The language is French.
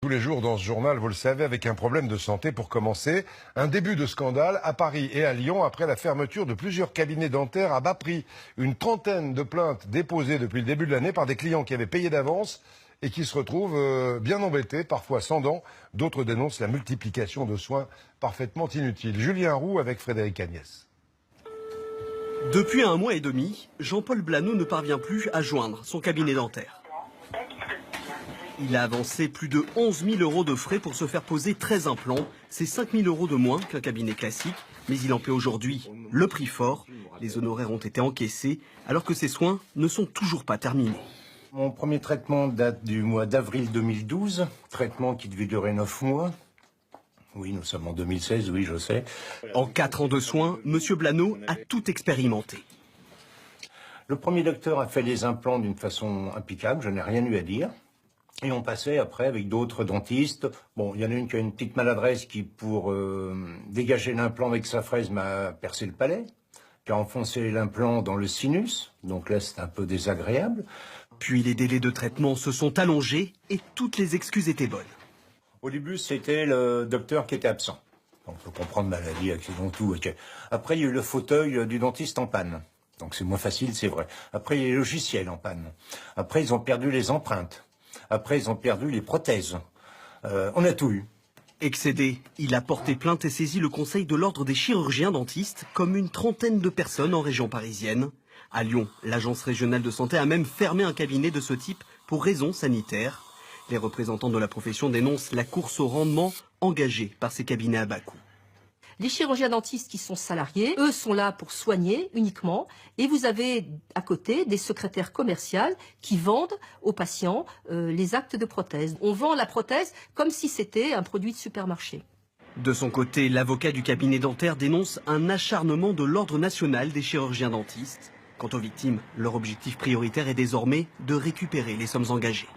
Tous les jours dans ce journal, vous le savez, avec un problème de santé pour commencer. Un début de scandale à Paris et à Lyon après la fermeture de plusieurs cabinets dentaires à bas prix. Une trentaine de plaintes déposées depuis le début de l'année par des clients qui avaient payé d'avance et qui se retrouvent bien embêtés, parfois sans dents. D'autres dénoncent la multiplication de soins parfaitement inutiles. Julien Roux avec Frédéric Agnès. Depuis 1 mois et demi, Jean-Paul Blanneau ne parvient plus à joindre son cabinet dentaire. Il a avancé plus de 11 000 € de frais pour se faire poser 13 implants. C'est 5 000 € de moins qu'un cabinet classique. Mais il en paie aujourd'hui le prix fort. Les honoraires ont été encaissés alors que ses soins ne sont toujours pas terminés. Mon premier traitement date du mois d'avril 2012. Traitement qui devait durer 9 mois. Oui, nous sommes en 2016, oui, je sais. En 4 ans de soins, M. Blanneau a tout expérimenté. Le premier docteur a fait les implants d'une façon impeccable, je n'ai rien eu à dire. Et on passait après avec d'autres dentistes. Bon, il y en a une qui a une petite maladresse qui, pour dégager l'implant avec sa fraise, m'a percé le palais, qui a enfoncé l'implant dans le sinus. Donc là, c'est un peu désagréable. Puis les délais de traitement se sont allongés et toutes les excuses étaient bonnes. Au début, c'était le docteur qui était absent. Donc, il faut comprendre maladie, accident, tout. Okay. Après, il y a eu le fauteuil du dentiste en panne. Donc, c'est moins facile, c'est vrai. Après, il y a eu les logiciels en panne. Après, ils ont perdu les empreintes. Après, ils ont perdu les prothèses. On a tout eu. Excédé, il a porté plainte et saisi le Conseil de l'Ordre des chirurgiens dentistes, comme une trentaine de personnes en région parisienne. À Lyon, l'Agence régionale de santé a même fermé un cabinet de ce type pour raisons sanitaires. Les représentants de la profession dénoncent la course au rendement engagée par ces cabinets à bas coût. Les chirurgiens dentistes qui sont salariés, eux sont là pour soigner uniquement. Et vous avez à côté des secrétaires commerciales qui vendent aux patients les actes de prothèse. On vend la prothèse comme si c'était un produit de supermarché. De son côté, l'avocat du cabinet dentaire dénonce un acharnement de l'Ordre national des chirurgiens dentistes. Quant aux victimes, leur objectif prioritaire est désormais de récupérer les sommes engagées.